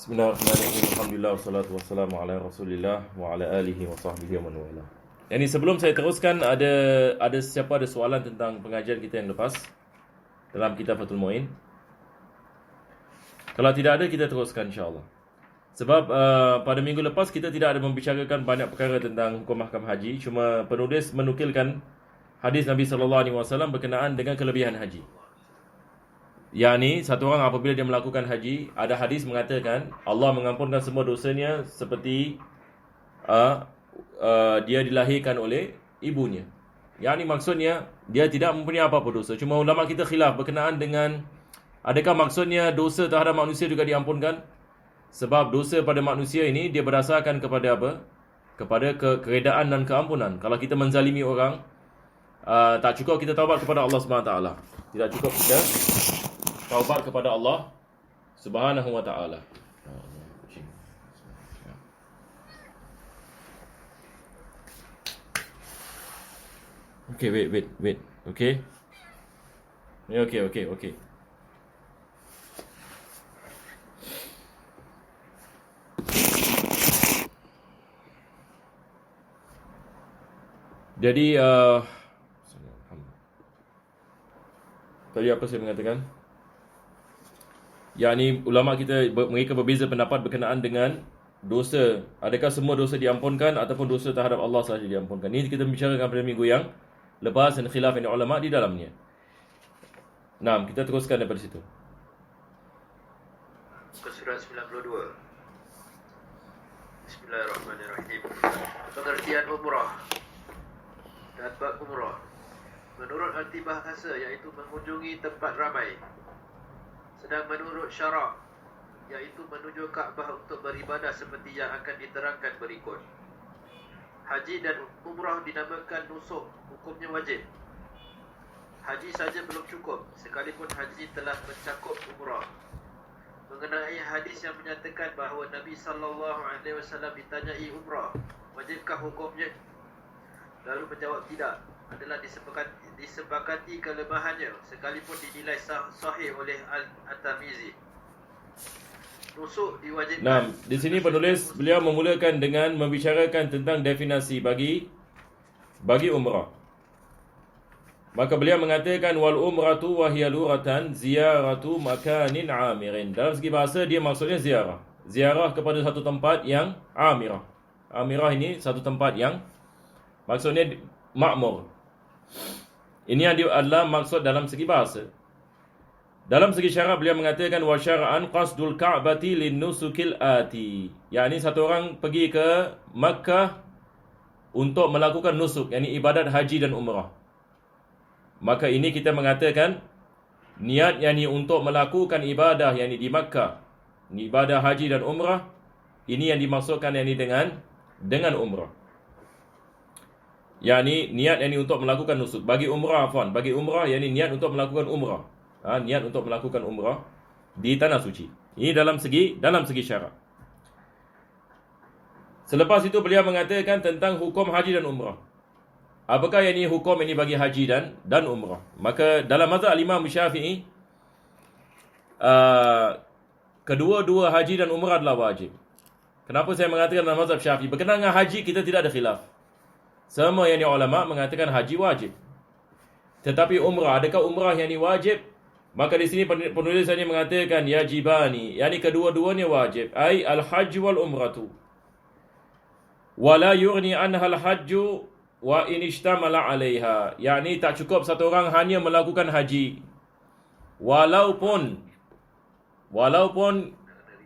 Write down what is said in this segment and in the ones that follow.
Bismillahirrahmanirrahim. Alhamdulillah wassalatu wassalamu ala Rasulillah wa ala alihi wa sahbihi wa man wala. Yang sebelum saya teruskan ada siapa ada soalan tentang pengajian kita yang lepas dalam kitab Fathul Muin? Kalau tidak ada kita teruskan insya-Allah. Sebab pada minggu lepas kita tidak ada membicarakan banyak perkara tentang hukum mahkam haji, cuma penulis menukilkan hadis Nabi sallallahu alaihi wasallam berkenaan dengan kelebihan haji. Yani satu orang apabila dia melakukan haji, ada hadis mengatakan Allah mengampunkan semua dosanya seperti dia dilahirkan oleh ibunya. Yani maksudnya dia tidak mempunyai apa-apa dosa. Cuma ulama kita khilaf berkenaan dengan adakah maksudnya dosa terhadap manusia juga diampunkan? Sebab dosa pada manusia ini dia berdasarkan kepada apa? Kepada keredaan dan keampunan. Kalau kita menzalimi orang, tak cukup kita taubat kepada Allah SWT. Tidak cukup kita taubat kepada Allah Subhanahu wa taala. Okay, wait. Okay. Okay. Jadi tadi apa saya mengatakan? Yani ulama kita mereka berbeza pendapat berkenaan dengan dosa. Adakah semua dosa diampunkan ataupun dosa terhadap Allah sahaja diampunkan? Ini kita bicarakan pada minggu yang lepas dan khilaf yang ulama di dalamnya. Nah, kita teruskan daripada situ. Ke surat 92. Bismillahirrahmanirrahim. Pengertian umrah dan bab umrah. Menurut arti bahasa iaitu mengunjungi tempat ramai. Sedang menurut syarak iaitu menuju Kaabah untuk beribadah seperti yang akan diterangkan berikut. Haji dan umrah dinamakan nusuk, hukumnya wajib. Haji saja belum cukup sekalipun haji telah mencakup umrah. Mengenai hadis yang menyatakan bahawa Nabi SAW ditanyai umrah, wajibkah hukumnya? Lalu menjawab tidak, adalah disepakati kelemahannya sekalipun dinilai sahih oleh At-Tirmizi. Nusuk diwajibkan. Nah, di sini penulis beliau memulakan dengan membicarakan tentang definisi bagi umrah. Maka beliau mengatakan wal umratu wa hiya luratan ziyaratu makanin amirin. Dalam segi bahasa dia maksudnya ziarah. Ziarah kepada satu tempat yang amirah. Amirah ini satu tempat yang maksudnya makmur. Ini adalah maksud dalam segi bahasa. Dalam segi syarak beliau mengatakan wa syar'an qasdul ka'bati linnusukil ati. Yani satu orang pergi ke Makkah untuk melakukan nusuk, yakni ibadat haji dan umrah. Maka ini kita mengatakan niat yakni untuk melakukan ibadah yakni di Makkah, ibadah haji dan umrah, ini yang dimaksudkan yakni dengan umrah. Yani niat yakni untuk melakukan nusuk. Bagi umrah yakni niat untuk melakukan umrah. Niat untuk melakukan umrah di tanah suci. Ini dalam segi syarak. Selepas itu beliau mengatakan tentang hukum haji dan umrah. Apakah yang ini hukum ini bagi haji dan umrah? Maka dalam mazhab Imam Syafi'i, kedua-dua haji dan umrah adalah wajib. Kenapa saya mengatakan dalam mazhab Syafi'i? Berkenaan dengan haji kita tidak ada khilaf. Semua yang ulama mengatakan haji wajib. Tetapi umrah, adakah umrah yang wajib? Maka di sini penulisannya mengatakan yajibani, yakni kedua-duanya wajib. Ai al-hajj wal umratu. Wala yughni anha al-hajj wa in ishtamala 'alaiha. Yakni tak cukup satu orang hanya melakukan haji. Walaupun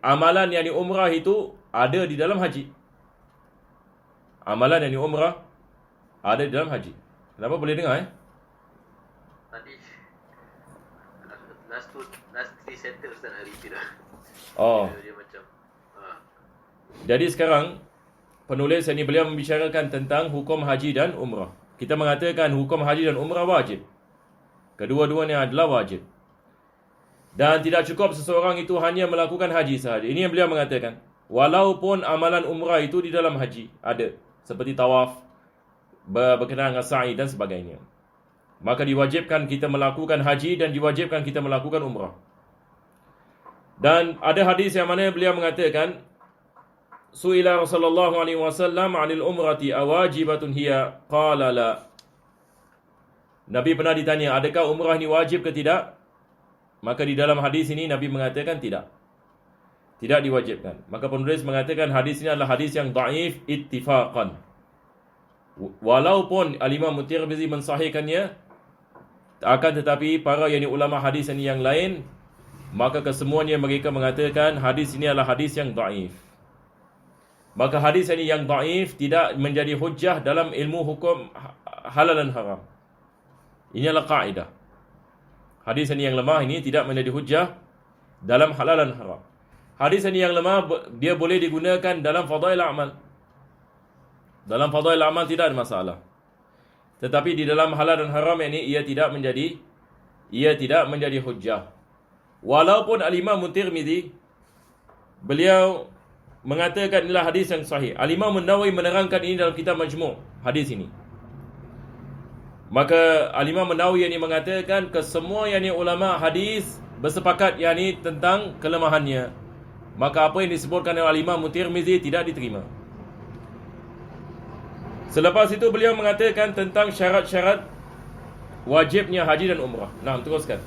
amalan yakni umrah itu ada di dalam haji. Amalan yakni umrah ada di dalam haji. Kenapa boleh dengar Tadi last 3 sentence Ustaz hari itu dah. Oh. Dia macam Jadi sekarang penulis ini beliau membicarakan tentang hukum haji dan umrah. Kita mengatakan hukum haji dan umrah wajib. Kedua-duanya adalah wajib. Dan tidak cukup seseorang itu hanya melakukan haji sahaja. Ini yang beliau mengatakan. Walaupun amalan umrah itu di dalam haji ada, seperti tawaf, berkenaan dengan sa'i dan sebagainya. Maka diwajibkan kita melakukan haji dan diwajibkan kita melakukan umrah. Dan ada hadis yang mana beliau mengatakan, Su'ila Rasulullah SAW 'anil umrati awajibatun hiya? Qala la. Nabi pernah ditanya, adakah umrah ini wajib ke tidak? Maka di dalam hadis ini Nabi mengatakan tidak. Tidak diwajibkan. Maka penulis mengatakan hadis ini adalah hadis yang dhaif ittifaqan. Walaupun Al-Imam Tirmizi mensahihkannya, akan tetapi para ulama hadis ini yang lain, maka kesemuanya mereka mengatakan hadis ini adalah hadis yang dhaif. Maka hadis ini yang dhaif tidak menjadi hujjah dalam ilmu hukum halal dan haram. Ini adalah kaedah. Hadis ini yang lemah ini tidak menjadi hujjah dalam halal dan haram. Hadis ini yang lemah dia boleh digunakan dalam fadail amal. Dalam fadail amal tidak ada masalah. Tetapi di dalam halal dan haram ini ia tidak menjadi hujjah. Walaupun Al-Imam Tirmizi beliau mengatakan inilah hadis yang sahih. Al-Imam Nawawi menerangkan ini dalam kitab Majmu' hadis ini. Maka Al-Imam Nawawi ini mengatakan kesemua ulama hadis bersepakat tentang kelemahannya. Maka apa yang disebutkan oleh Al-Imam Tirmizi tidak diterima. Selepas itu beliau mengatakan tentang syarat-syarat wajibnya haji dan umrah. Nah, teruskan.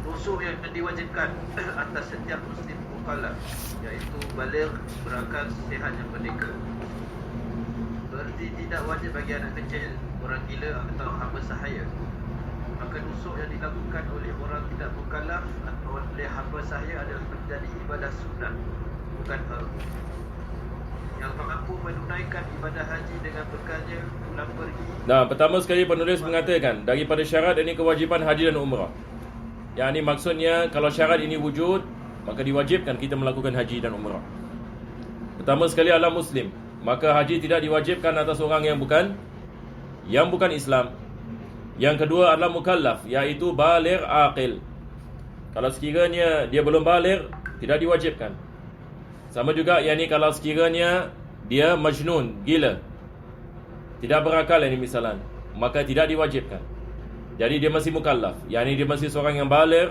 Rusuh yang diwajibkan atas setiap muslim mukallaf, iaitu baligh, berakal, sihat yang merdeka. Berarti tidak wajib bagi anak kecil, orang gila atau hamba sahaya. Maka nusuk yang dilakukan oleh orang tidak mukallaf atau oleh hamba sahaya adalah menjadi ibadah sunnah, bukan fardu. Yang mampu menunaikan ibadah haji dengan bekalnya pulang pergi. Nah, pertama sekali penulis mengatakan daripada syarat ini kewajipan haji dan umrah. Yang ini maksudnya kalau syarat ini wujud, maka diwajibkan kita melakukan haji dan umrah. Pertama sekali adalah muslim. Maka haji tidak diwajibkan atas orang yang bukan Islam. Yang kedua adalah mukallaf, iaitu baligh aqil. Kalau sekiranya dia belum baligh, tidak diwajibkan. Sama juga kalau sekiranya dia majnun, gila, tidak berakal misalan, maka tidak diwajibkan. Jadi dia masih mukallaf, dia masih seorang yang baligh,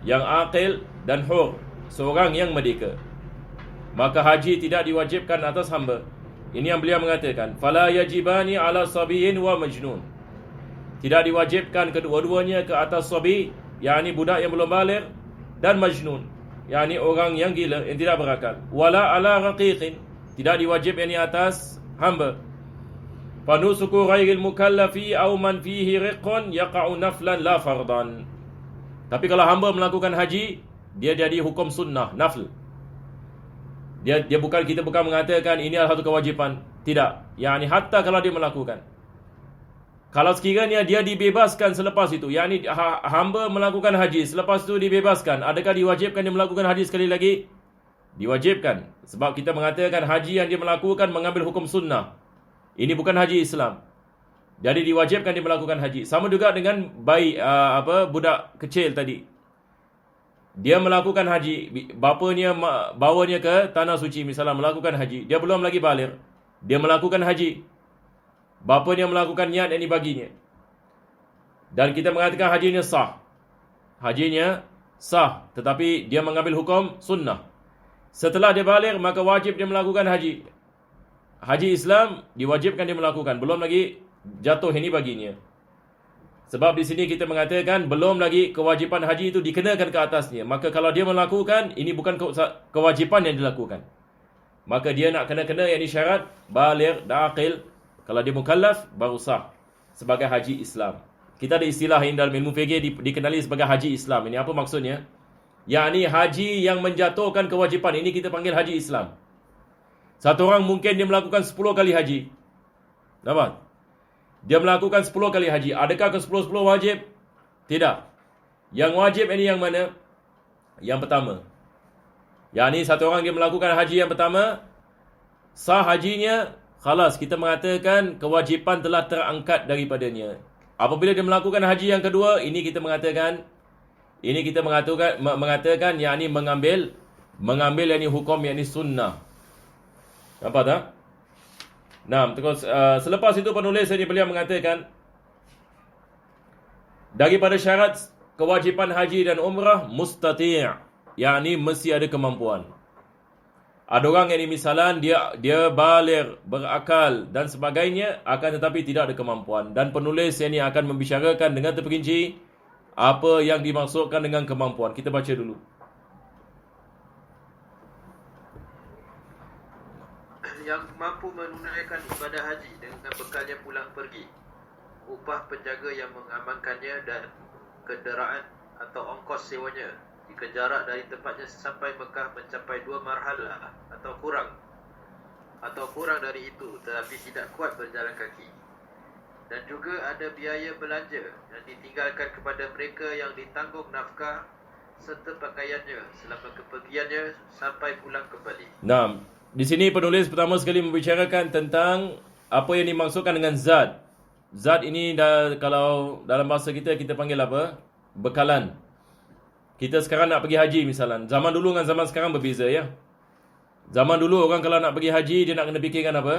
yang aqil dan hur, seorang yang merdeka. Maka haji tidak diwajibkan atas hamba. Ini yang beliau mengatakan, fala yajibani ala sabiyin wa majnun. Tidak diwajibkan kedua-duanya ke atas sabi, budak yang belum baligh, dan majnun, orang yang gila, yang tidak berakal. Wala ala raqiqin, tidak diwajib atas hamba. Fanusuku ghairil mukallafi aw man fihi riqqun yaqa'u naflan la fardan. Tapi kalau hamba melakukan haji, dia jadi hukum sunnah, nafl. Dia bukan, kita bukan mengatakan ini adalah satu kewajipan. Tidak. Hatta kalau dia melakukan. Kalau sekiranya dia dibebaskan selepas itu, hamba melakukan haji, selepas itu dibebaskan, adakah diwajibkan dia melakukan haji sekali lagi? Diwajibkan. Sebab kita mengatakan haji yang dia melakukan mengambil hukum sunnah. Ini bukan haji Islam. Jadi diwajibkan dia melakukan haji. Sama juga dengan bayi, budak kecil tadi. Dia melakukan haji, bapanya bawanya ke tanah suci misalnya melakukan haji. Dia belum lagi baligh. Dia melakukan haji. Bapanya melakukan niat yang dibaginya. Dan kita mengatakan hajinya sah. Hajinya sah, tetapi dia mengambil hukum sunnah. Setelah dia baligh, maka wajib dia melakukan haji. Haji Islam diwajibkan dia melakukan, belum lagi jatuh ini baginya. Sebab di sini kita mengatakan belum lagi kewajipan haji itu dikenakan ke atasnya. Maka kalau dia melakukan, ini bukan kewajipan yang dilakukan. Maka dia nak kena yang syarat baligh dan aqil. Kalau dia mukallaf, baru sah sebagai haji Islam. Kita ada istilah ini dalam ilmu fiqh dikenali sebagai haji Islam. Ini apa maksudnya? Haji yang menjatuhkan kewajipan. Ini kita panggil haji Islam. Satu orang mungkin dia melakukan 10 kali haji. Nampak? Dia melakukan 10 kali haji. Adakah ke 10 wajib? Tidak. Yang wajib ini yang mana? Yang pertama. Satu orang dia melakukan haji yang pertama, sah hajinya, khalas, kita mengatakan kewajipan telah terangkat daripadanya. Apabila dia melakukan haji yang kedua, ini kita mengatakan mengambil hukum sunnah. Nampak tak? Nah, terus selepas itu penulis ini beliau mengatakan daripada syarat kewajipan haji dan umrah mustati', yakni mesti ada kemampuan. Ada orang yang misalan dia baligh, berakal dan sebagainya, akan tetapi tidak ada kemampuan, dan penulis ini akan membicarakan dengan terperinci apa yang dimaksudkan dengan kemampuan. Kita baca dulu. Yang mampu menunaikan ibadah haji dengan bekalnya pulang pergi, upah penjaga yang mengamankannya dan kenderaan atau ongkos sewanya jika jarak dari tempatnya sampai Mekah mencapai 2 marhalah atau kurang dari itu tetapi tidak kuat berjalan kaki. Dan juga ada biaya belanja yang ditinggalkan kepada mereka yang ditanggung nafkah serta pakaiannya selama kepergiannya sampai pulang kembali. Nah, di sini penulis pertama sekali membicarakan tentang apa yang dimaksudkan dengan zat. Zat ini kalau dalam bahasa kita panggil apa? Bekalan. Kita sekarang nak pergi haji misalnya. Zaman dulu dengan zaman sekarang berbeza ya. Zaman dulu orang kalau nak pergi haji, dia nak kena fikirkan apa?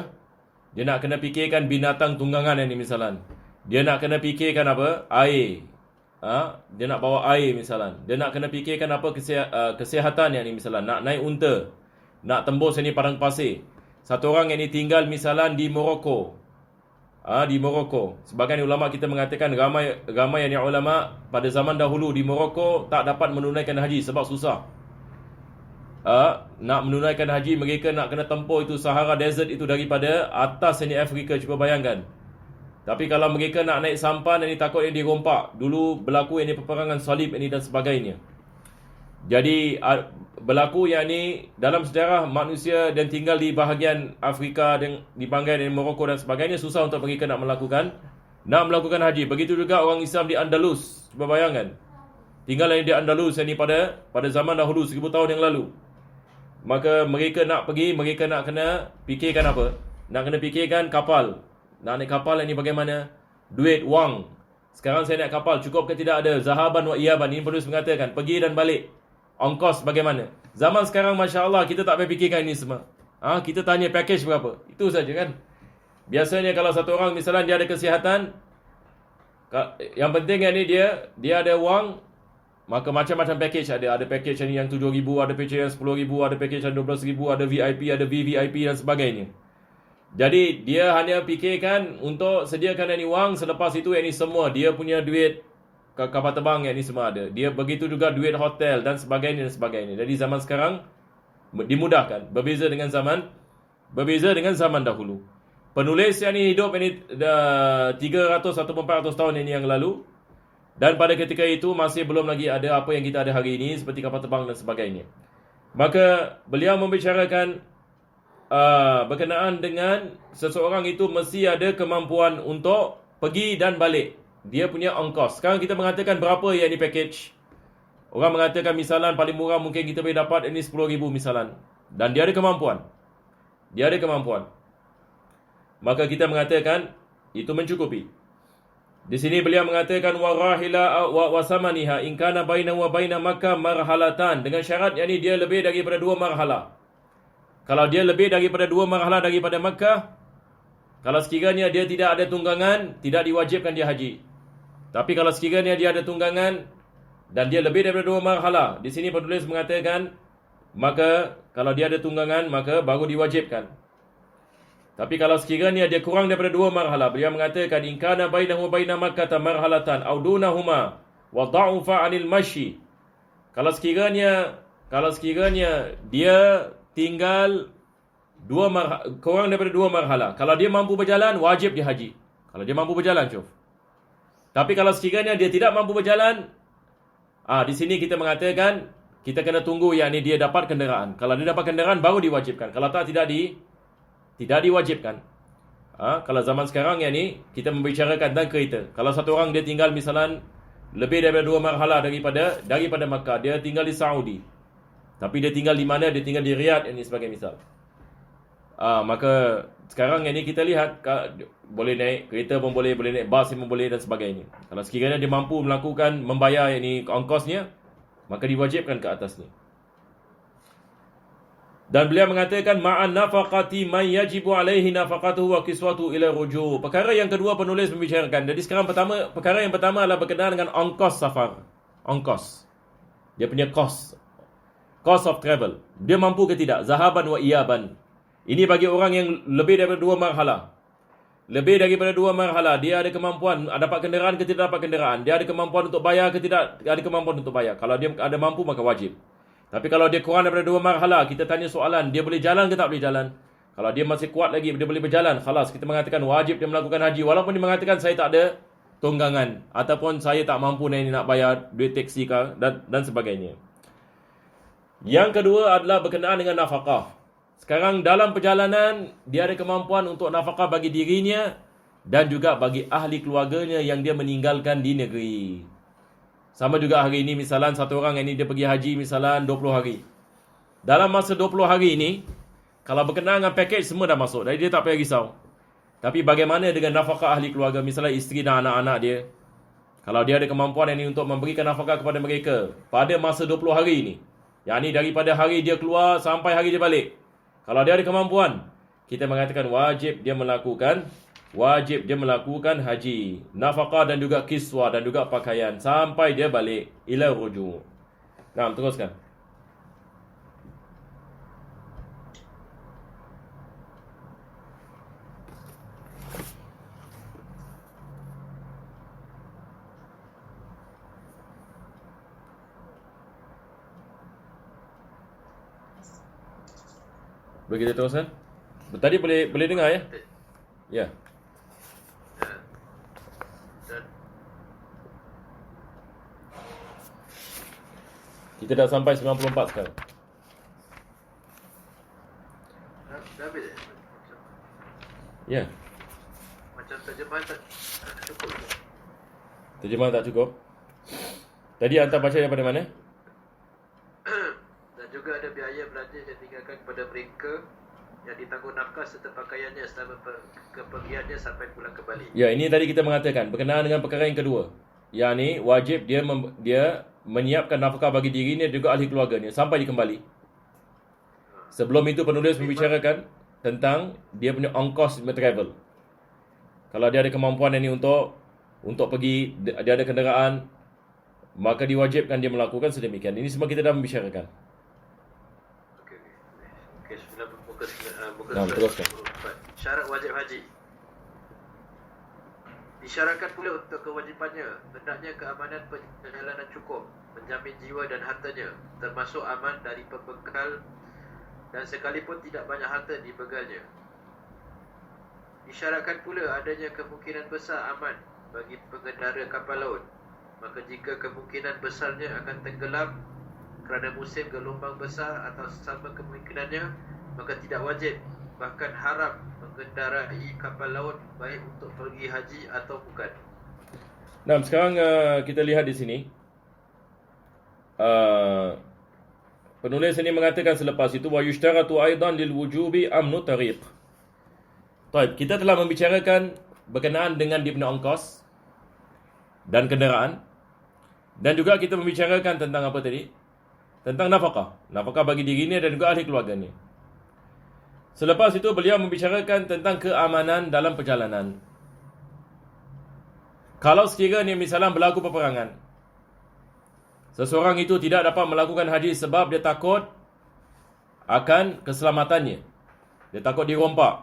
Dia nak kena fikirkan binatang tunggangan ini misalnya. Dia nak kena fikirkan apa? Air. Dia nak bawa air misalnya. Dia nak kena fikirkan apa? Kesihatan yang ini misalnya. Nak naik unta. Nak tembus ini padang pasir. Satu orang yang ini tinggal misalnya di Morocco. Di Morocco. Sebagian ulama kita mengatakan ramai yang ulama pada zaman dahulu di Morocco tak dapat menunaikan haji sebab susah. Nak menunaikan haji, mereka nak kena tempuh itu Sahara Desert itu daripada atas ini Afrika, cuba bayangkan. Tapi kalau mereka nak naik sampan, ini takut ini dirompak. Dulu berlaku ini peperangan salib ini dan sebagainya. Jadi berlaku yang ini dalam sejarah manusia dan tinggal di bahagian Afrika dan di bahagian Morocco dan sebagainya, susah untuk mereka nak melakukan haji. Begitu juga orang Islam di Andalus, cuba bayangkan. Tinggal di Andalus ini pada zaman dahulu 1000 tahun yang lalu. Maka mereka nak pergi, mereka nak kena fikirkan apa? Nak kena fikirkan kapal. Nak naik kapal ini bagaimana? Duit, wang. Sekarang saya naik kapal, cukup ke tidak ada? Zahaban wa iyaban. Ini penulis mengatakan, pergi dan balik. Ongkos bagaimana? Zaman sekarang Masya Allah kita tak payah fikirkan ini semua. Kita tanya package berapa. Itu saja kan. Biasanya kalau satu orang misalnya dia ada kesihatan, yang penting yang ni dia ada wang, maka macam-macam package ada. Ada package yang 7,000, ada package yang 10,000, ada package yang 12,000, ada VIP, ada VVIP dan sebagainya. Jadi dia hanya fikirkan untuk sediakan yang ni wang, selepas itu yang ni semua dia punya duit kapal terbang yang ni semua ada. Dia begitu juga duit hotel dan sebagainya. Jadi zaman sekarang dimudahkan, berbeza dengan zaman dahulu. Penulis yang ni hidup ini 300 atau 400 tahun ini yang lalu, dan pada ketika itu masih belum lagi ada apa yang kita ada hari ini seperti kapal terbang dan sebagainya. Maka beliau membicarakan berkenaan dengan seseorang itu mesti ada kemampuan untuk pergi dan balik. Dia punya ongkos. Sekarang kita mengatakan berapa yang ni package. Orang mengatakan misalan paling murah mungkin kita boleh dapat ini 10,000 misalan. Dan dia ada kemampuan. Maka kita mengatakan itu mencukupi. Di sini beliau mengatakan warahila wa samaniha in kana bainahu wa baina Makkah marhalatan, dengan syarat yakni dia lebih daripada 2 marhalah. Kalau dia lebih daripada 2 marhalah daripada Makkah, kalau sekiranya dia tidak ada tunggangan, tidak diwajibkan dia haji. Tapi kalau sekiranya dia ada tunggangan dan dia lebih daripada 2 marhalah, di sini penulis mengatakan maka kalau dia ada tunggangan maka baru diwajibkan. Tapi kalau sekiranya dia kurang daripada 2 marhalah, beliau mengatakan in kana bainahu wa baina Makkah marhalatan aw dunahuma wa dha'ufa 'anil mashi. Kalau sekiranya dia tinggal kurang daripada 2 marhalah, kalau dia mampu berjalan wajib dia haji. Kalau dia mampu berjalan, syuf. Tapi kalau sekiranya dia tidak mampu berjalan, di sini kita mengatakan kita kena tunggu yakni dia dapat kenderaan. Kalau dia dapat kenderaan baru diwajibkan. Kalau tak, tidak diwajibkan. Kalau zaman sekarang yakni kita membicarakan tentang kereta. Kalau satu orang dia tinggal misalan lebih daripada 2 marhalah daripada Makkah, dia tinggal di Saudi. Tapi dia tinggal di mana? Dia tinggal di Riyadh ini sebagai misal. Maka sekarang ini kita lihat boleh naik kereta pun boleh naik bas pun boleh dan sebagainya. Kalau sekiranya dia mampu membayar ini ongkosnya, maka diwajibkan ke atasnya. Dan beliau mengatakan ma'an nafaqati man yajibu alaihi nafaqatuhu wa kiswatu ila ruju'. Perkara yang kedua penulis membicarakan. Jadi sekarang perkara yang pertama adalah berkenaan dengan ongkos safar. Ongkos. Dia punya cost of travel. Dia mampu ke tidak? Zahaban wa iyaban. Ini bagi orang yang lebih daripada 2 marhalah. Lebih daripada 2 marhalah. Dia ada kemampuan dapat kenderaan ke tidak dapat kenderaan. Dia ada kemampuan untuk bayar ke tidak ada kemampuan untuk bayar. Kalau dia ada mampu maka wajib. Tapi kalau dia kurang daripada 2 marhalah, kita tanya soalan, dia boleh jalan ke tak boleh jalan? Kalau dia masih kuat lagi, dia boleh berjalan, khalas, kita mengatakan wajib dia melakukan haji. Walaupun dia mengatakan saya tak ada tunggangan, ataupun saya tak mampu nak bayar duit teksi dan sebagainya. Yang kedua adalah berkenaan dengan nafkah. Sekarang dalam perjalanan, dia ada kemampuan untuk nafkah bagi dirinya dan juga bagi ahli keluarganya yang dia meninggalkan di negeri. Sama juga hari ini misalan satu orang ini dia pergi haji misalan 20 hari. Dalam masa 20 hari ini, kalau berkenaan dengan pakej semua dah masuk. Jadi dia tak payah risau. Tapi bagaimana dengan nafkah ahli keluarga, misalnya isteri dan anak-anak dia? Kalau dia ada kemampuan ini untuk memberikan nafkah kepada mereka pada masa 20 hari ini. Yang ini daripada hari dia keluar sampai hari dia balik. Kalau dia ada kemampuan, kita mengatakan wajib dia melakukan haji, nafkah dan juga kiswah dan juga pakaian sampai dia balik ila ruju'. Nah, teruskan. Begitu teruskan. Tadi boleh dengar ya? Ya. Kita dah sampai 94 sekarang. Dah habis eh? Ya. Macam terjemahan tak cukup. Terjemahan tak cukup. Tadi hantar baca daripada mana? Dan juga ada biaya belanja yang ditinggalkan kepada mereka yang ditanggung nafkah serta pakaiannya selama kepergiannya sampai pulang kembali. Ya, ini tadi kita mengatakan berkenaan dengan perkara yang kedua. Yang ni wajib dia menyiapkan nafkah bagi dirinya dan juga ahli keluarganya sampai dia kembali. Sebelum itu penulis membicarakan tentang dia punya ongkos travel. Kalau dia ada kemampuan ini untuk pergi, dia ada kenderaan, maka diwajibkan dia melakukan sedemikian. Ini semua kita dah membicarakan. Okey, muka teruskan. Syarat wajib haji. Disyaratkan pula untuk kewajipannya, hendaknya keamanan perjalanan cukup, menjamin jiwa dan hartanya, termasuk aman dari pembekal dan sekalipun tidak banyak harta dibegalnya. Disyaratkan pula adanya kemungkinan besar aman bagi pengendara kapal laut. Maka jika kemungkinan besarnya akan tenggelam kerana musim gelombang besar atau sama kemungkinannya, maka tidak wajib, bahkan haram mengendarai kapal laut baik untuk pergi haji atau bukan. Nah, sekarang kita lihat di sini. Penulis ini mengatakan selepas itu wa yushtaratu aidan lil wujubi amnu tariq. Baik, kita telah membicarakan berkenaan dengan dia punya ongkos dan kenderaan, dan juga kita membicarakan tentang apa tadi? Tentang nafkah. Nafkah bagi dirinya dan juga ahli keluarganya. Selepas itu beliau membicarakan tentang keamanan dalam perjalanan. Kalau sekiranya misalnya berlaku peperangan, seseorang itu tidak dapat melakukan haji sebab dia takut akan keselamatannya. Dia takut dirompak,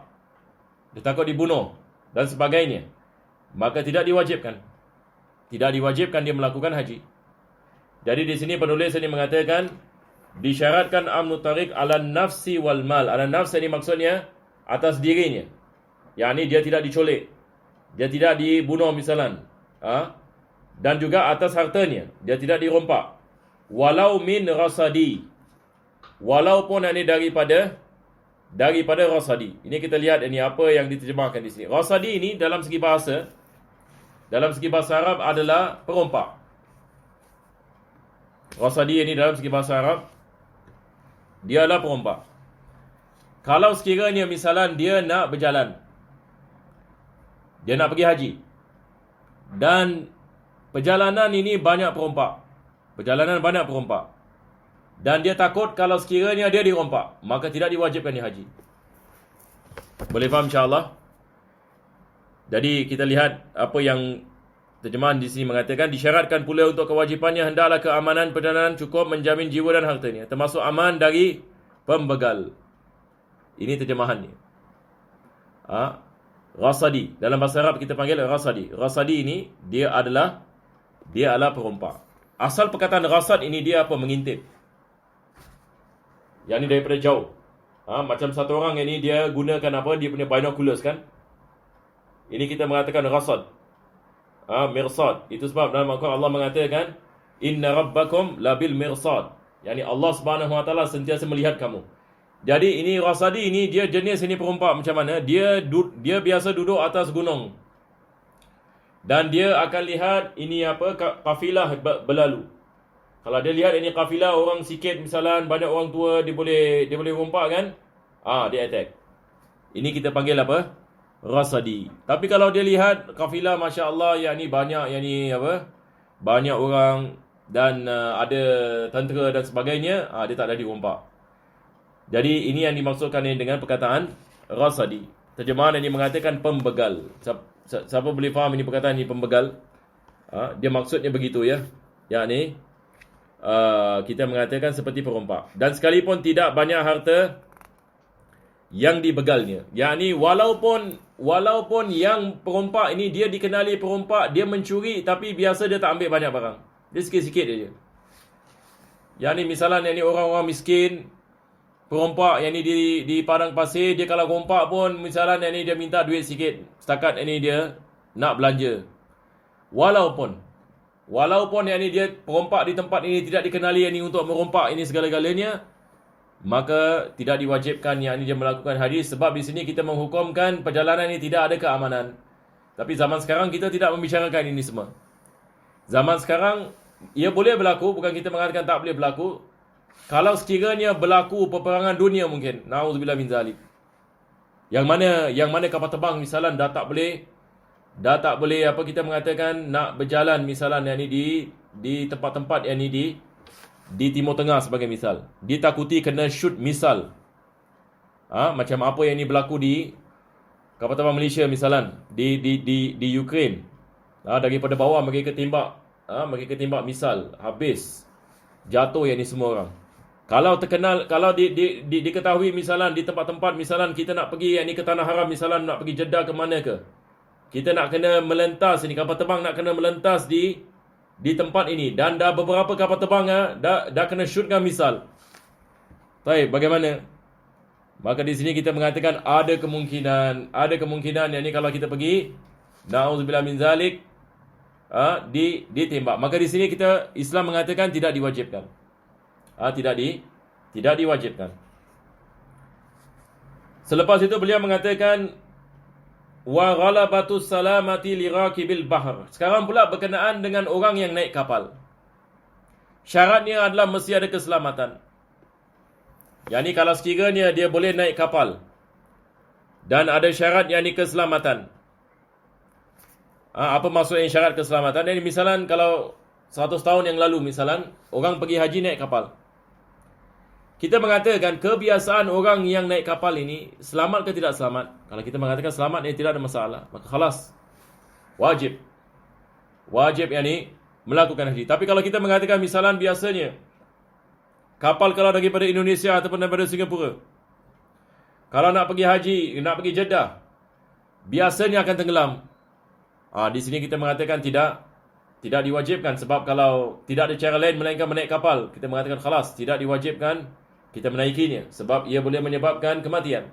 dia takut dibunuh dan sebagainya. Maka tidak diwajibkan. Tidak diwajibkan dia melakukan haji. Jadi di sini penulis ini mengatakan disyaratkan amnu tariq ala nafsi wal mal. Ala nafs ini maksudnya atas dirinya. Yakni dia tidak diculik, dia tidak dibunuh misalan, dan juga atas hartanya, dia tidak dirompak. Walau min rasadi. Walaupun ini daripada rasadi. Ini kita lihat ini apa yang diterjemahkan di sini. Rasadi ini dalam segi bahasa Arab adalah perompak. Rasadi ini dalam segi bahasa Arab dia adalah perompak. Kalau sekiranya misalan dia nak berjalan, dia nak pergi haji, dan perjalanan ini banyak perompak, dan dia takut kalau sekiranya dia dirompak, maka tidak diwajibkan dia haji. Boleh faham insya-Allah? Jadi kita lihat apa yang terjemahan di sini mengatakan, disyaratkan pula untuk kewajipannya hendaklah keamanan perjalanan cukup menjamin jiwa dan hartanya, termasuk aman dari pembegal. Ini terjemahannya. Rasadi, dalam bahasa Arab kita panggil rasadi. Rasadi ini dia adalah perompak. Asal perkataan rasad ini dia apa? Mengintip. Yang ini daripada jauh. Macam satu orang ini dia gunakan apa? Dia punya binoculars kan? Ini kita mengatakan rasad. Mirsad. Itu sebab dalam Al-Quran Allah mengatakan, Inna rabbakum labil mirsad. Yani Allah Subhanahu Wa Taala sentiasa melihat kamu. Jadi ini rasadi ini dia jenis ini perompak macam mana? Dia biasa duduk atas gunung. Dan dia akan lihat ini apa? Kafilah berlalu. Kalau dia lihat ini kafilah orang sikit misalnya banyak orang tua, dia boleh rompak kan? Dia attack. Ini kita panggil apa? Rasadi. Tapi kalau dia lihat kafilah masya-Allah yang ni banyak banyak orang dan ada tentera dan sebagainya, dia tak jadi rompak. Jadi ini yang dimaksudkan dengan perkataan rasadi. Terjemahan ini mengatakan pembegal. Siapa boleh faham ini perkataan ini pembegal? Dia maksudnya begitu ya. Yakni kita mengatakan seperti perompak. Dan sekalipun tidak banyak harta yang dibegalnya. Yakni walaupun yang perompak ini dia dikenali perompak, dia mencuri tapi biasa dia tak ambil banyak barang. Dia sikit-sikit je. Yakni misalnya ini orang-orang miskin, perompak yang ni di padang pasir, dia kalau rompak pun misalnya yang ni dia minta duit sikit. Setakat yang ni dia nak belanja. Walaupun yang ni dia perompak di tempat ini tidak dikenali yang ni untuk merompak ini segala-galanya, maka tidak diwajibkan yang ni dia melakukan haji, sebab di sini kita menghukumkan perjalanan ini tidak ada keamanan. Tapi zaman sekarang kita tidak membicarakan ini semua. Zaman sekarang ia boleh berlaku, bukan kita mengatakan tak boleh berlaku. Kalau sekiranya berlaku peperangan dunia mungkin, na'udzubillah min zalik. Yang mana kapal terbang misalnya dah tak boleh apa kita mengatakan nak berjalan misalnya yang ni di tempat-tempat yang ni di Timur Tengah sebagai misal. Ditakuti kena shoot misal. Macam apa yang ni berlaku di kapal terbang Malaysia misalnya di Ukraine. Daripada bawah mereka tembak misal, habis jatuh yang ni semua orang. Kalau diketahui misalnya di tempat-tempat misalnya kita nak pergi yang ni ke tanah haram misalnya nak pergi Jeddah ke mana ke, kita nak kena melentas ini kapal terbang nak kena melentas di tempat ini dan dah beberapa kapal terbang dah kena shootkan misal. Baik, bagaimana? Maka di sini kita mengatakan ada kemungkinan yang ni kalau kita pergi, na'udzubillah min zalik, ditembak. Maka di sini Islam mengatakan tidak diwajibkan. Tidak diwajibkan. Selepas itu beliau mengatakan wa ghalabatus salamati lirakibil bahr. Sekarang pula berkenaan dengan orang yang naik kapal. Syaratnya adalah mesti ada keselamatan. Yani kalau sekiranya dia boleh naik kapal dan ada syarat yang ni keselamatan. Apa maksudnya syarat keselamatan? Ini misalnya kalau 100 tahun yang lalu misalnya orang pergi haji naik kapal. Kita mengatakan kebiasaan orang yang naik kapal ini selamat ke tidak selamat? Kalau kita mengatakan selamat ini tidak ada masalah, maka khalas. Wajib yang ni melakukan haji. Tapi kalau kita mengatakan misalnya biasanya kapal kalau daripada Indonesia ataupun daripada Singapura, kalau nak pergi haji, nak pergi Jeddah, biasanya akan tenggelam. Di sini kita mengatakan tidak diwajibkan, sebab kalau tidak ada cara lain melainkan menaik kapal, kita mengatakan khalas, tidak diwajibkan kita menaikinya sebab ia boleh menyebabkan kematian.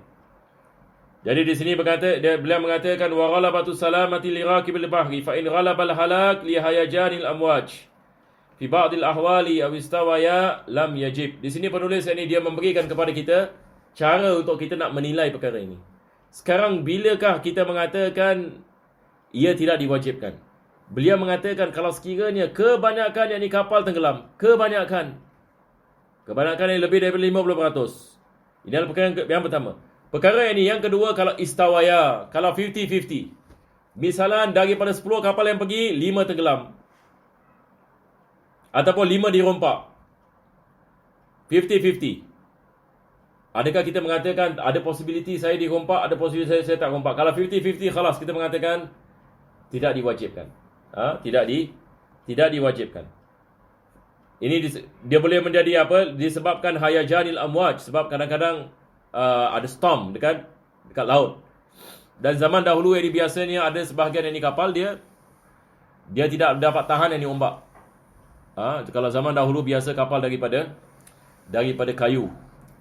Jadi di sini beliau mengatakan wa ghalabatu salamati lirakibil bahri fa in ghalabal halak li hayajanil amwaj fi ba'dil ahwali aw istawaya lam yajib. Di sini penulis ini dia memberikan kepada kita cara untuk kita nak menilai perkara ini. Sekarang bilakah kita mengatakan ia tidak diwajibkan? Beliau mengatakan kalau sekiranya kebanyakan yang ni kapal tenggelam, kebanyakan yang lebih daripada 50%. Ini adalah perkara yang pertama. Perkara yang ni, yang kedua, kalau istawaya, kalau 50-50. Misalnya daripada 10 kapal yang pergi, 5 tenggelam. Ataupun 5 dirompak. 50-50. Adakah kita mengatakan ada possibility saya dirompak, ada possibility saya tak rompak? Kalau 50-50, khalas kita mengatakan tidak diwajibkan. Tidak diwajibkan. Ini dia boleh menjadi apa? Disebabkan hayajanil amwaj, sebab kadang-kadang ada storm dekat laut. Dan zaman dahulu ini biasanya ada sebahagian ini kapal dia tidak dapat tahan ini ombak. Kalau zaman dahulu biasa kapal daripada kayu.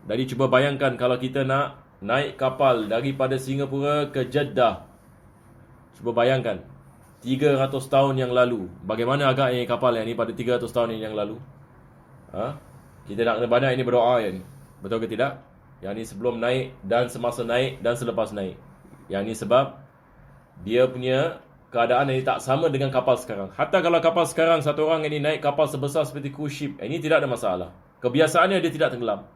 Jadi cuba bayangkan kalau kita nak naik kapal daripada Singapura ke Jeddah. Cuba bayangkan 300 tahun yang lalu. Bagaimana agaknya kapal yang ni pada 300 tahun yang lalu? Kita nak kena banyak ini berdoa yang ni. Betul ke tidak? Yang ni sebelum naik dan semasa naik dan selepas naik. Yang ni sebab dia punya keadaan ini tak sama dengan kapal sekarang. Hatta kalau kapal sekarang satu orang ini naik kapal sebesar seperti cruise ship, ini tidak ada masalah. Kebiasaannya dia tidak tenggelam.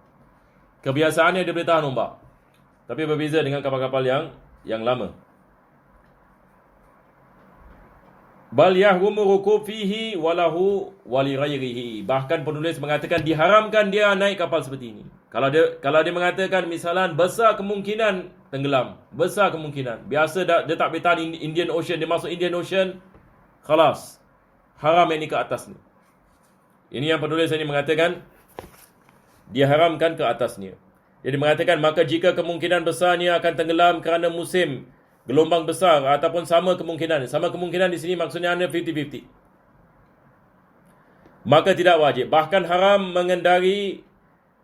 Kebiasaannya dia boleh tahan ombak. Tapi berbeza dengan kapal-kapal yang lama. Bal yahrumu rukub fihi walahu wali ghairihi. Bahkan penulis mengatakan diharamkan dia naik kapal seperti ini. Kalau dia mengatakan misalan besar kemungkinan tenggelam, besar kemungkinan. Biasa dia tak boleh tahan Indian Ocean, dia masuk Indian Ocean, khalas. Haram ini ke atas ni. Ini yang penulis ini mengatakan dia haramkan ke atasnya. Jadi mengatakan maka jika kemungkinan besarnya akan tenggelam kerana musim gelombang besar ataupun sama kemungkinan. Sama kemungkinan di sini maksudnya anda 50-50. Maka tidak wajib. Bahkan haram mengendari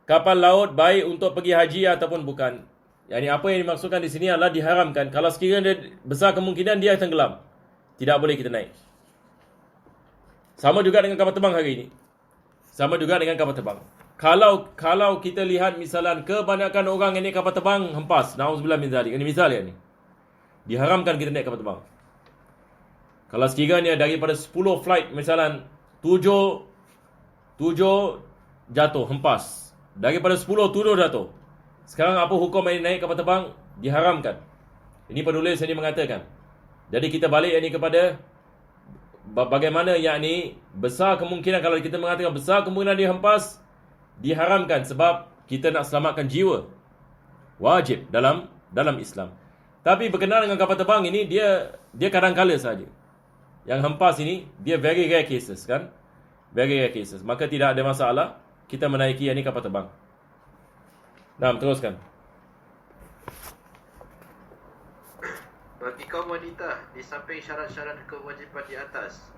kapal laut baik untuk pergi haji ataupun bukan. Yani apa yang dimaksudkan di sini adalah diharamkan. Kalau sekiranya besar kemungkinan dia tenggelam, tidak boleh kita naik. Sama juga dengan kapal terbang hari ini. Sama juga dengan kapal terbang. Kalau kita lihat misalan kebanyakan orang ini kapal terbang hempas. Na'udzubillah min zalik. Ini misal ya ni. Diharamkan kita naik kapal terbang. Kalau sekiranya daripada 10 flight misalan 7 jatuh, hempas. Daripada 10, 7 jatuh. Sekarang apa hukum ini naik kapal terbang? Diharamkan. Ini penulis ini mengatakan. Jadi kita balik ini kepada bagaimana yakni besar kemungkinan, kalau kita mengatakan besar kemungkinan dia hempas, diharamkan sebab kita nak selamatkan jiwa. Wajib dalam Islam. Tapi berkenaan dengan kapal terbang ini dia kadang-kala saja. Yang hempas ini dia very rare cases kan? Very rare cases. Maka tidak ada masalah kita menaiki ini kapal terbang. Nah, teruskan. Bagi kaum wanita, di samping syarat-syarat kewajipan di atas,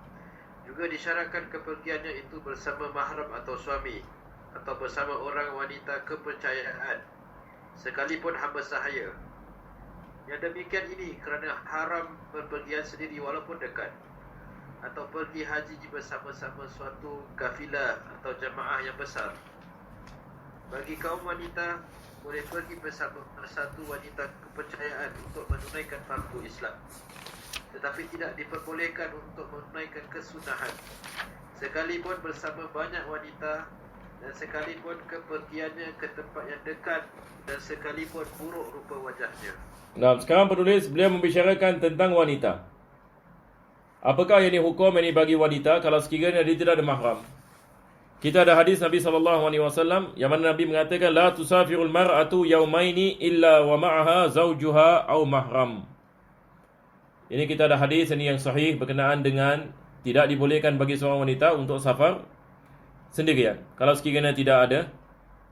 juga disyaratkan kepergiannya itu bersama mahram atau suami, atau bersama orang wanita kepercayaan, sekalipun hamba sahaya. Yang demikian ini kerana haram berpergian sendiri walaupun dekat, atau pergi haji bersama-sama suatu kafilah atau jamaah yang besar. Bagi kaum wanita, boleh pergi bersama satu wanita kepercayaan untuk menunaikan fardu Islam, tetapi tidak diperbolehkan untuk menunaikan kesunahan, sekalipun bersama banyak wanita, dan sekalipun kepergiannya ke tempat yang dekat, dan sekalipun buruk rupa wajahnya. Nah, sekarang penulis beliau membicarakan tentang wanita. Apakah yang hukum ini bagi wanita kalau sekiranya dia tidak ada mahram? Kita ada hadis Nabi SAW yang mana Nabi mengatakan la tusafirul mar'atu yaumaini illa wa ma'aha zawjuha au mahram. Ini kita ada hadis ini yang sahih berkenaan dengan tidak dibolehkan bagi seorang wanita untuk safar sendirian kalau sekiranya tidak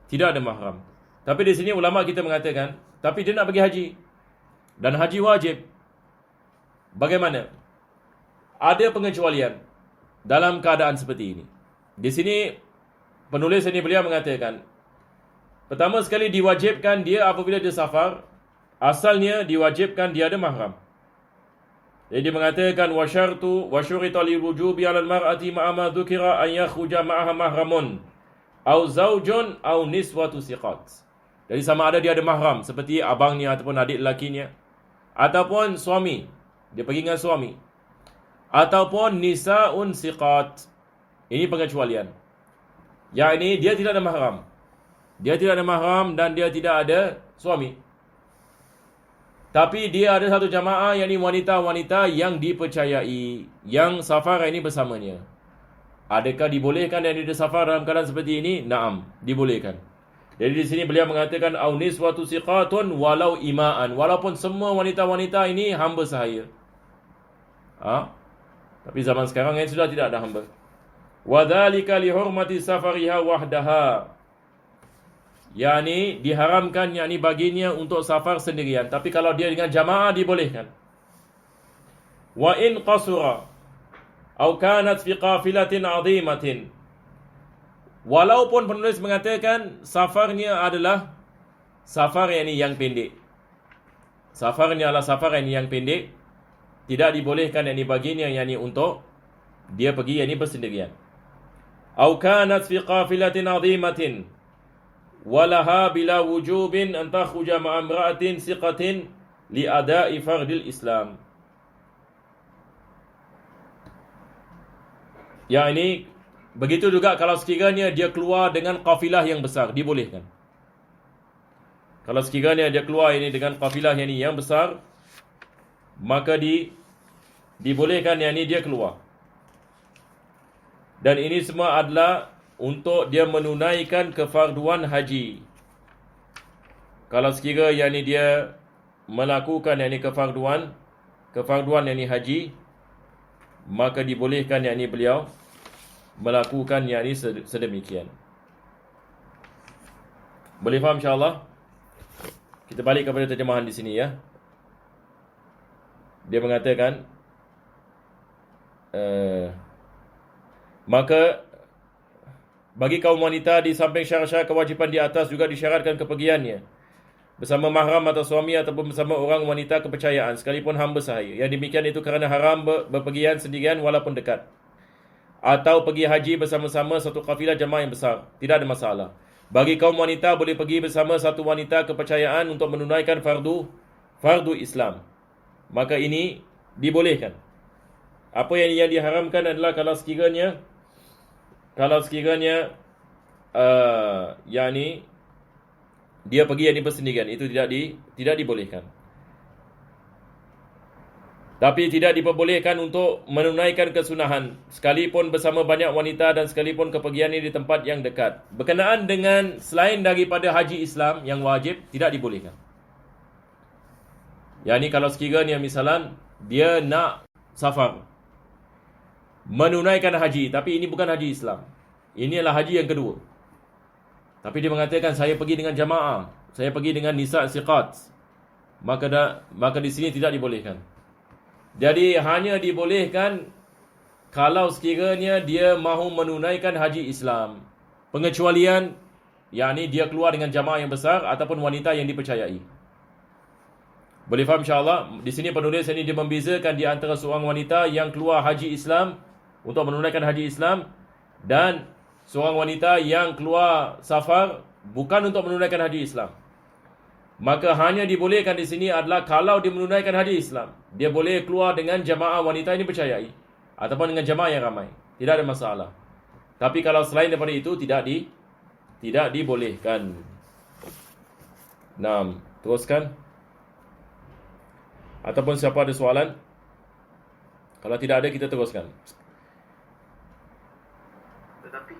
ada mahram. Tapi di sini ulama kita mengatakan tapi dia nak pergi haji dan haji wajib. Bagaimana? Ada pengecualian dalam keadaan seperti ini. Di sini penulis ini beliau mengatakan pertama sekali diwajibkan dia apabila dia safar, asalnya diwajibkan dia ada mahram. Jadi dia mengatakan wa syurita li wujubi 'ala al-mar'ati ma'a ma dzukira an yakhruja ma'aha mahramun au zaujun au niswatu siqat. Jadi sama ada dia ada mahram seperti abangnya ataupun adik lelakinya ataupun suami, dia pergi dengan suami, ataupun nisaun siqat. Ini pengecualian. Yang ini dia tidak ada mahram. Dia tidak ada mahram dan dia tidak ada suami. Tapi dia ada satu jamaah, yakni wanita-wanita yang dipercayai, yang safar ini bersamanya. Adakah dibolehkan yang dia safar dalam keadaan seperti ini? Naam, dibolehkan. Jadi di sini beliau mengatakan au niswatu siqatun walau ima'an, walaupun semua wanita-wanita ini hamba sahaya. Tapi zaman sekarang yang sudah tidak ada hamba. Wa dzalika li hurmati safariha wahdaha. Yani diharamkan baginya untuk safar sendirian, tapi kalau dia dengan jamaah dibolehkan. Wa in qasura atau kanat fi qafilatin 'azimatin. Walaupun penulis mengatakan safarnya adalah safar yang pendek. Safarnya adalah safar yang pendek, tidak dibolehkan baginya untuk dia pergi bersendirian. Atau kanat fi qafilatin 'azimatin walaha bila wujubin an takhruja ma'a imra'atin siqatin li ada'i fardil Islam. Begitu juga kalau sekiranya dia keluar dengan kafilah yang besar, dibolehkan. Kalau sekiranya dia keluar dengan kafilah yang besar, maka dibolehkan dia keluar. Dan ini semua adalah untuk dia menunaikan kefarduan haji. Kalau sekiranya dia melakukan kefarduan haji, maka dibolehkan beliau melakukan sedemikian. Boleh faham insya-Allah? Kita balik kepada terjemahan di sini ya. Dia mengatakan maka bagi kaum wanita di samping syarat-syarat kewajiban di atas juga disyaratkan kepergiannya bersama mahram atau suami ataupun bersama orang wanita kepercayaan sekalipun hamba sahaya. Yang demikian itu kerana haram berpergian sendirian walaupun dekat. Atau pergi haji bersama-sama satu kafilah jemaah yang besar, tidak ada masalah. Bagi kaum wanita boleh pergi bersama satu wanita kepercayaan untuk menunaikan fardu Islam. Maka ini dibolehkan. Apa yang diharamkan adalah kalau sekiranya dia pergi bersendirian, itu tidak dibolehkan. Tapi tidak diperbolehkan untuk menunaikan kesunahan sekalipun bersama banyak wanita dan sekalipun kepergian di tempat yang dekat. Berkenaan dengan selain daripada haji Islam yang wajib, tidak dibolehkan. Kalau sekiranya misalan dia nak safar menunaikan haji, tapi ini bukan haji Islam, ini adalah haji yang kedua, tapi dia mengatakan saya pergi dengan jamaah, saya pergi dengan nisa siqat, maka di sini tidak dibolehkan. Jadi hanya dibolehkan kalau sekiranya dia mahu menunaikan haji Islam. Pengecualian dia keluar dengan jamaah yang besar ataupun wanita yang dipercayai. Boleh faham insya-Allah? Di sini penulis ini dia membezakan di antara seorang wanita yang keluar haji Islam untuk menunaikan haji Islam dan seorang wanita yang keluar safar bukan untuk menunaikan haji Islam. Maka hanya dibolehkan di sini adalah kalau dia menunaikan haji Islam, dia boleh keluar dengan jamaah wanita ini percayai ataupun dengan jamaah yang ramai, tidak ada masalah. Tapi kalau selain daripada itu tidak dibolehkan. Nah, teruskan. Ataupun siapa ada soalan? Kalau tidak ada kita teruskan. Tetapi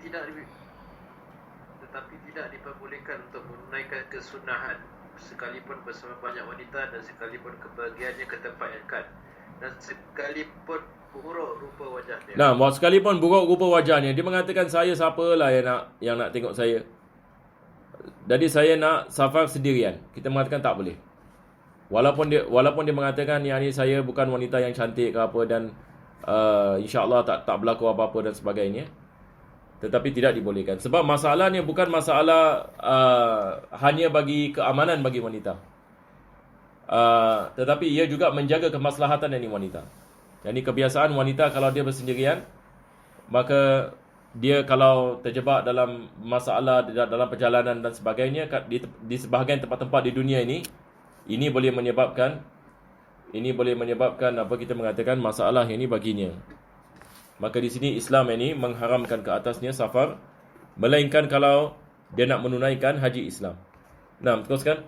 tidak diperbolehkan untuk menunaikan kesunahan sekalipun bersama banyak wanita dan sekalipun kepergiannya ke tempat yang dekat dan sekalipun buruk rupa wajahnya. Nah, sekalipun buruk rupa wajahnya, dia mengatakan saya siapalah yang nak tengok saya. Jadi saya nak safar sendirian. Kita mengatakan tak boleh. Walaupun dia mengatakan saya bukan wanita yang cantik ke apa dan insya-Allah tak berlaku apa-apa dan sebagainya. Tetapi tidak dibolehkan. Sebab masalahnya bukan masalah hanya bagi keamanan bagi wanita. Tetapi ia juga menjaga kemaslahatan dari wanita. Jadi kebiasaan wanita kalau dia bersendirian, maka dia kalau terjebak dalam masalah dalam perjalanan dan sebagainya di sebahagian tempat-tempat di dunia ini boleh menyebabkan apa kita mengatakan masalah ini baginya. Maka di sini Islam mengharamkan ke atasnya safar, melainkan kalau dia nak menunaikan haji Islam. Nah, teruskan.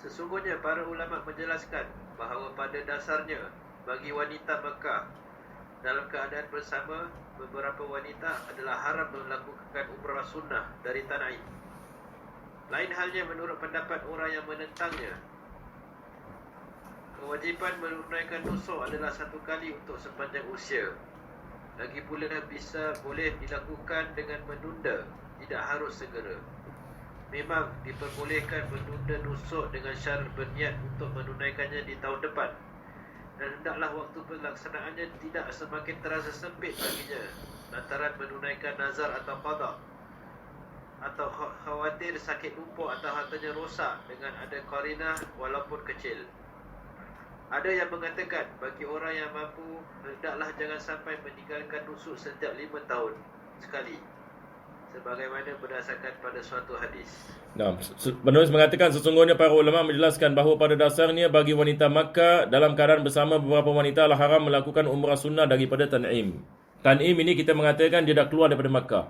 Sesungguhnya para ulama menjelaskan bahawa pada dasarnya bagi wanita Mekah dalam keadaan bersama beberapa wanita adalah haram melakukan umrah sunnah dari Tan'im. Lain halnya menurut pendapat orang yang menentangnya. Kewajipan menunaikan nusuk adalah 1 kali untuk sepanjang usia. Lagi pula boleh dilakukan dengan menunda, tidak harus segera. Memang diperbolehkan menunda nusuk dengan syarat berniat untuk menunaikannya di tahun depan. Dan hendaklah waktu pelaksanaannya tidak semakin terasa sempit baginya lantaran menunaikan nazar atau qada, atau khawatir sakit lumpuh atau hartanya rosak dengan ada qarinah walaupun kecil. Ada yang mengatakan bagi orang yang mampu hendaklah jangan sampai meninggalkan nusuk setiap 5 tahun sekali, sebagaimana berdasarkan pada suatu hadis. Nah, penulis mengatakan sesungguhnya para ulama menjelaskan bahawa pada dasarnya bagi wanita Makkah dalam keadaan bersama beberapa wanita adalah haram melakukan umrah sunnah daripada Tan'im. Tan'im ini kita mengatakan dia dah keluar daripada Makkah.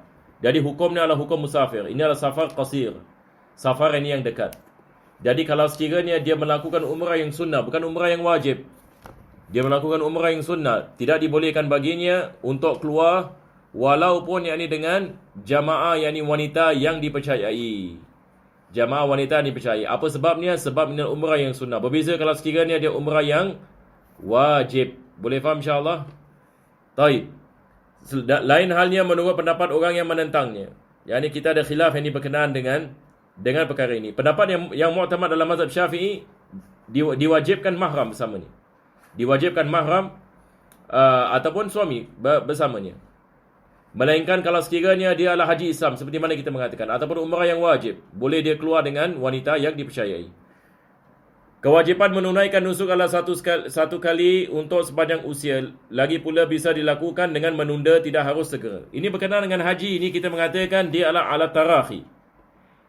Jadi hukumnya adalah hukum musafir. Ini adalah safar qasir. Safar ini yang dekat. Jadi kalau sekiranya dia melakukan umrah yang sunnah, bukan umrah yang wajib, dia melakukan umrah yang sunnah, tidak dibolehkan baginya untuk keluar walaupun yakni dengan jamaah yakni wanita yang dipercayai. Jamaah wanita yang dipercayai. Apa sebabnya? Sebab ini umrah yang sunnah. Berbeza kalau sekiranya dia umrah yang wajib. Boleh faham insya-Allah? Baik. Lain halnya menurut pendapat orang yang menentangnya. Yakni kita ada khilaf yang berkenaan dengan perkara ini. Pendapat yang mu'tamad dalam mazhab Syafi'i diwajibkan mahram bersama ni. Diwajibkan mahram ataupun suami bersamanya. Melainkan kalau sekiranya dia adalah haji Islam seperti mana kita mengatakan, ataupun umrah yang wajib, boleh dia keluar dengan wanita yang dipercayai. Kewajipan menunaikan nusuk adalah satu kali untuk sepanjang usia. Lagi pula bisa dilakukan dengan menunda, tidak harus segera. Ini berkenaan dengan haji ini kita mengatakan dia adalah ala tarakhi.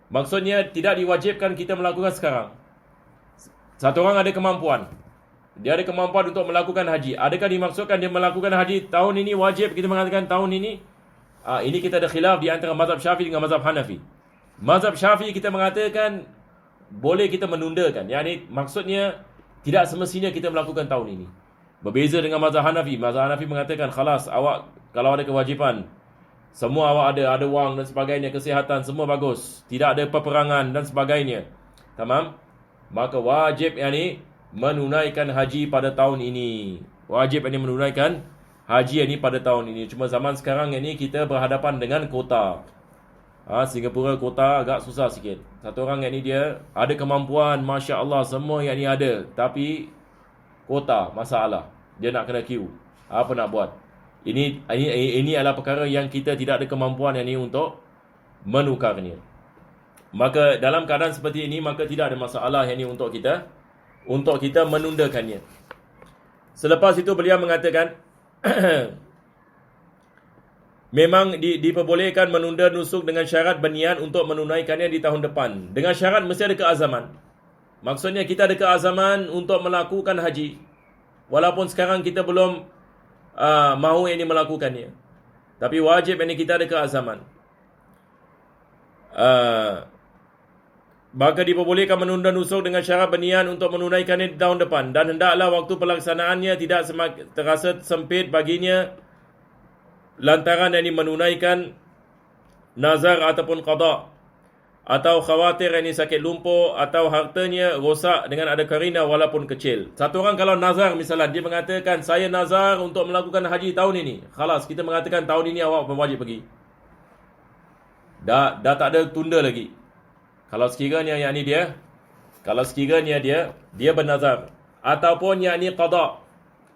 Maksudnya tidak diwajibkan kita melakukan sekarang. Satu orang ada kemampuan. Dia ada kemampuan untuk melakukan haji. Adakah dimaksudkan dia melakukan haji tahun ini wajib kita mengatakan tahun ini? Ini kita ada khilaf di antara mazhab Syafi'i dengan mazhab Hanafi. Mazhab Syafi'i kita mengatakan boleh kita menundakan. Yang maksudnya tidak semestinya kita melakukan tahun ini. Berbeza dengan mazhab Hanafi. Mazhab Hanafi mengatakan khalas, awak kalau ada kewajipan, semua awak ada wang dan sebagainya, kesihatan semua bagus, tidak ada peperangan dan sebagainya, tamam, maka wajib menunaikan haji pada tahun ini. Wajib menunaikan haji ini pada tahun ini. Cuma zaman sekarang ini kita berhadapan dengan kota. Singapura kota agak susah sikit. Satu orang yang ni dia ada kemampuan, Masya Allah, semua yang ni ada. Tapi kota masalah. Dia nak kena queue. Apa nak buat? Ini adalah perkara yang kita tidak ada kemampuan yang ni untuk menukarnya. Maka dalam keadaan seperti ini, maka tidak ada masalah yang ni untuk kita menundakannya. Selepas itu beliau mengatakan memang diperbolehkan menunda nusuk dengan syarat berniat untuk menunaikannya di tahun depan. Dengan syarat mesti ada keazaman. Maksudnya kita ada keazaman untuk melakukan haji. Walaupun sekarang kita belum mahu ini melakukannya. Tapi wajib ini kita ada keazaman. Maka diperbolehkan menunda nusuk dengan syarat berniat untuk menunaikannya di tahun depan. Dan hendaklah waktu pelaksanaannya tidak terasa sempit baginya lantaran yang menunaikan nazar ataupun qada, atau khawatir yang sakit lumpuh atau hartanya rosak dengan ada qarina walaupun kecil. Satu orang kalau nazar misalnya, dia mengatakan saya nazar untuk melakukan haji tahun ini. Khalas, kita mengatakan tahun ini awak wajib pergi. Dah tak ada tunda lagi. Kalau sekiranya dia bernazar, ataupun qada,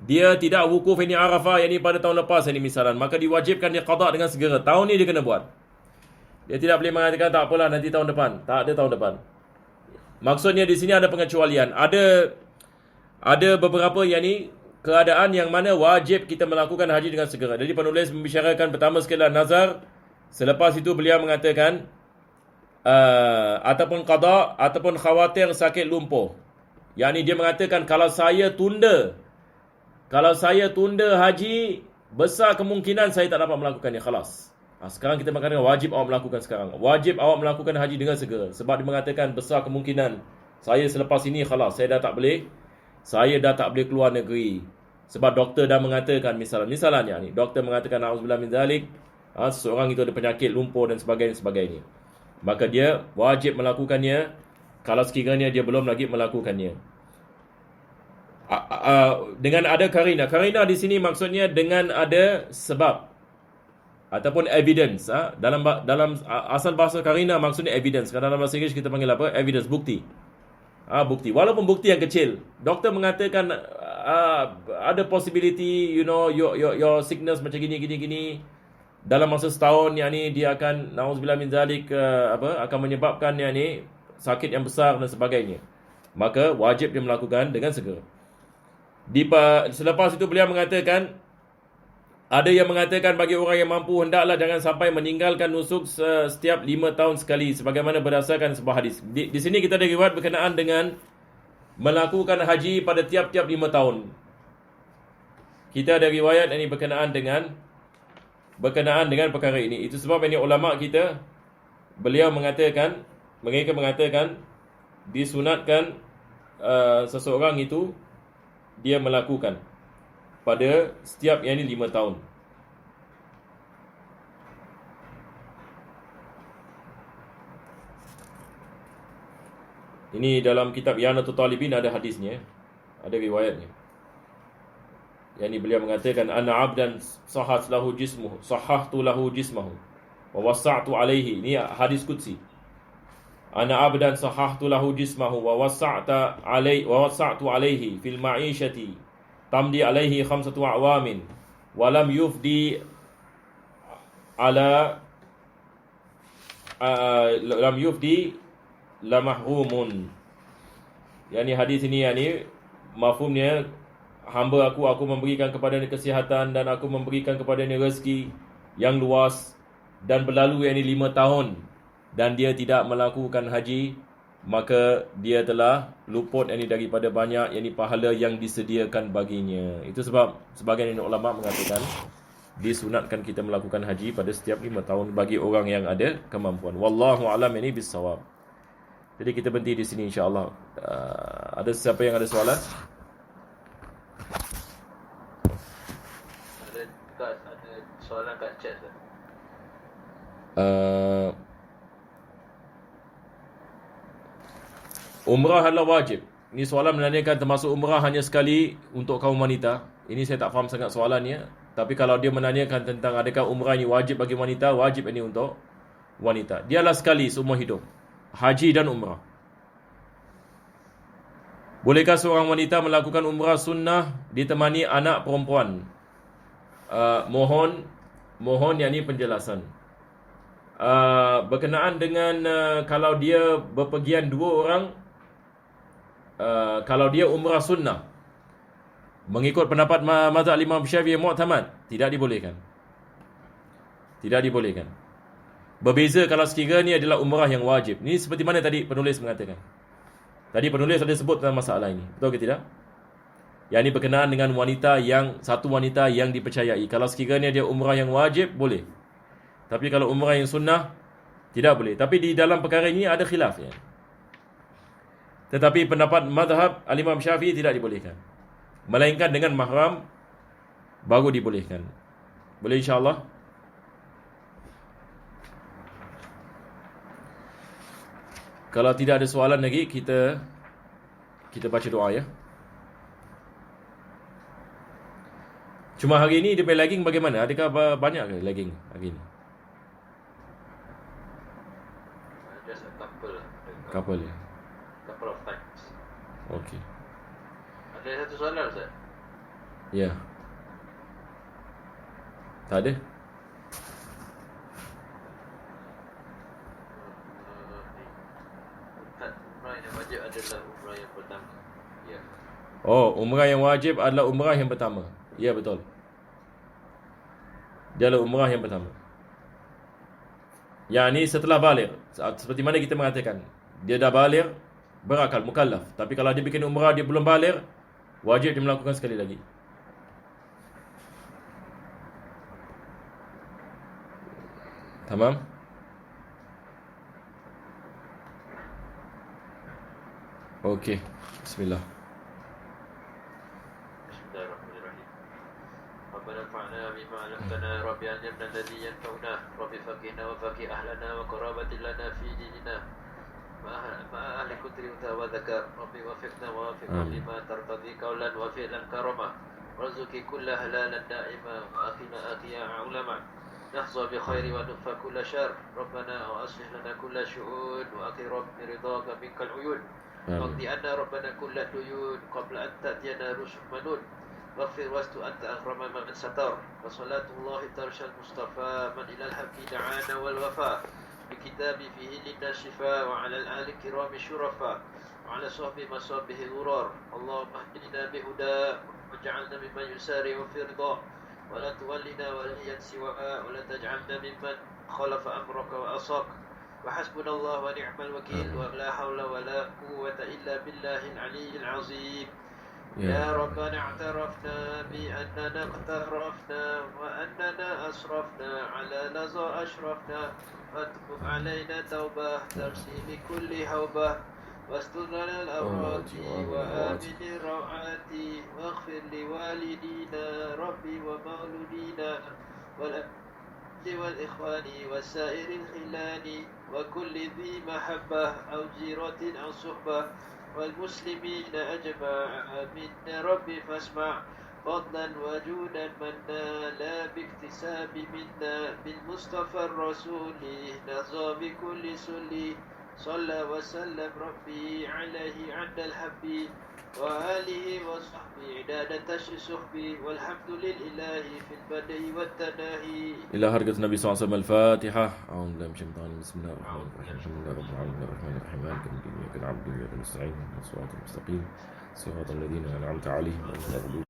dia tidak wukuf ini Arafah pada tahun lepas ini misalnya, maka diwajibkan dia qada dengan segera. Tahun ni dia kena buat. Dia tidak boleh mengatakan tak apalah nanti tahun depan. Tak ada tahun depan. Maksudnya di sini ada pengecualian. Ada beberapa keadaan yang mana wajib kita melakukan haji dengan segera. Jadi penulis membicarakan pertama sekali nazar. Selepas itu beliau mengatakan ataupun qada ataupun khawatir sakit lumpuh. Dia mengatakan kalau saya tunda haji, besar kemungkinan saya tak dapat melakukannya. Khalas. Sekarang kita mengatakan wajib awak melakukan sekarang. Wajib awak melakukan haji dengan segera. Sebab dia mengatakan besar kemungkinan saya selepas ini khalas, saya dah tak boleh keluar negeri. Sebab doktor dah mengatakan, misalnya ni, doktor mengatakan auzubillah min zalik, seseorang itu ada penyakit lumpur dan sebagainya. Maka dia wajib melakukannya kalau sekiranya dia belum lagi melakukannya. Dengan ada karina. Karina di sini maksudnya dengan ada sebab ataupun evidence. Dalam asal bahasa karina maksudnya evidence. Kalau dalam bahasa Inggeris kita panggil apa? Evidence, bukti. Bukti. Walaupun bukti yang kecil. Doktor mengatakan ada possibility, your sickness macam gini. Dalam masa setahun yang ni dia akan nauzubillah min zalik akan menyebabkan yang ni sakit yang besar dan sebagainya. Maka wajib dia melakukan dengan segera. Selepas itu beliau mengatakan, ada yang mengatakan bagi orang yang mampu hendaklah jangan sampai meninggalkan nusuk setiap 5 tahun sekali sebagaimana berdasarkan sebuah hadis. Di sini kita ada riwayat berkenaan dengan melakukan haji pada tiap-tiap 5 tahun. Kita ada riwayat ini berkenaan dengan perkara ini. Itu sebab ini ulama kita, mereka mengatakan disunatkan seseorang itu dia melakukan pada setiap yang ini 5 tahun. Ini dalam kitab I'anatul Talibin ada hadisnya, ada riwayatnya. Yang ini beliau mengatakan, ana abdan sahhatu lahu jismuhu wa wasa'tu alaihi. Ini hadis qudsi. Ana abdan sahhatu lahu jismuhu wa wasa'tu alaihi fil ma'ishati tamdi alaihi 5 a'wamin wa lam yufdi la mahrumun. Yani hadis ini mafhumnya, hamba aku memberikan kepadanya kesihatan dan aku memberikan kepadanya rezeki yang luas, dan berlalu 5 tahun dan dia tidak melakukan haji, maka dia telah luput daripada banyak pahala yang disediakan baginya. Itu sebab sebagian ulama mengatakan disunatkan kita melakukan haji pada setiap 5 tahun bagi orang yang ada kemampuan. Wallahu a'lam bissawab. Jadi kita berhenti di sini insya-Allah. Ada siapa yang ada soalan? Ada soalan kat chat tak? Umrah adalah wajib. Ini soalan menanyakan termasuk umrah hanya sekali untuk kaum wanita. Ini saya tak faham sangat soalannya. Tapi kalau dia menanyakan tentang adakah umrah ini wajib bagi wanita, wajib ini untuk wanita. Dialah sekali seumur hidup. Haji dan umrah. Bolehkah seorang wanita melakukan umrah sunnah ditemani anak perempuan? Mohon yakni penjelasan. Berkenaan dengan kalau dia berpergian 2 orang, kalau dia umrah sunnah mengikut pendapat mazhab Imam Syafi'i mu'tamad, tidak dibolehkan. Berbeza kalau sekiranya adalah umrah yang wajib. Ini seperti mana tadi penulis mengatakan. Tadi penulis ada sebut tentang masalah ini. Betul ke tidak? Yang ini berkenaan dengan satu wanita yang dipercayai. Kalau sekiranya dia umrah yang wajib, boleh. Tapi kalau umrah yang sunnah, tidak boleh. Tapi di dalam perkara ini ada khilaf. Tetapi pendapat mazhab Al-Imam Syafi'i tidak dibolehkan. Melainkan dengan mahram, baru dibolehkan. Boleh insyaAllah? Kalau tidak ada soalan lagi, kita baca doa ya. Cuma hari ini dia punya lagging bagaimana? Adakah banyak ke lagging hari ini? Just a couple. Couple ya? Couple of times. Okey. Ada satu soalan Ustaz? Ya. Tak ada? Umrah yang wajib adalah umrah yang pertama. Ya. Oh, umrah yang wajib adalah umrah yang pertama. Ya, betul. Dia adalah umrah yang pertama. Yang ni setelah baligh. Seperti mana kita mengatakan, dia dah baligh, berakal, mukallaf. Tapi kalau dia bikin umrah dia belum baligh, wajib dia melakukan sekali lagi. Tamam? Okey. Bismillah. Bismillahirrahmanirrahim. ربنا انفعنا بما علمتنا رب علمنا الذي ينفعنا رب فقهنا وفقه أهلنا وقرابة لنا في ديننا مع أهل كتر وذكر رب وفقنا ووفقنا لما ترتضي قولا وفعلا كرما وارزقي كل هلالا دائما وأخنا أخيا علما نحظى بخير ونكفى كل شر ربنا وأصلح لنا كل شؤون وأقرب برضاك منك العيون واقضي عنا ربنا كل الديون قبل أن تأتينا رسل منون واغفر واستر أنت أكرم من ستر وصلاة الله ترشى المصطفى من إلى الحق دعانا والوفاء بكتاب فيه لنا الشفاء وعلى الآل الكرام الشرفاء وعلى صحب مصابه الغرار اللهم اهدنا بهدى واجعلنا ممن يسارع في رضاه ولا تولنا وليا سواء ولا تجعلنا ممن خلف أمرك وأصاك وحسبنا الله ونعم الوكيل ولا حول ولا قوة إلا بالله العلي العظيم يا ربنا اعترفنا بأننا اقترفنا وأننا أسرفنا على لظى أشرفنا واترك علينا توبة ترسيم كل هوبة واستر لنا الأورات وآمن الروعات واغفر لوالدينا ربي ومولودينا والإخوان والسائر الخلان وكل ذي محبة أو جيرة أو صحبة والمسلمين أجمع منا ربي فاسمع فضلا وجودا منا لا باكتساب منا بالمصطفى الرسول نهضى بكل سلي صلى وسلم ربي عليه عند الحب وآله وصحبه عداد تشر صحبي والحمد لله في البدء والتناهي إلى حركة النبي صلى الله عليه وسلم الفاتحة أعوذ بالله من الشيطان بسم الله الرحمن الرحيم الحمد لله رب العالمين الرحمن الرحيم مالك يوم الدين إياك نعبد وإياك نستعين اهدنا الصراط المستقيم صراط الذين أنعمت عليهم غير المغضوب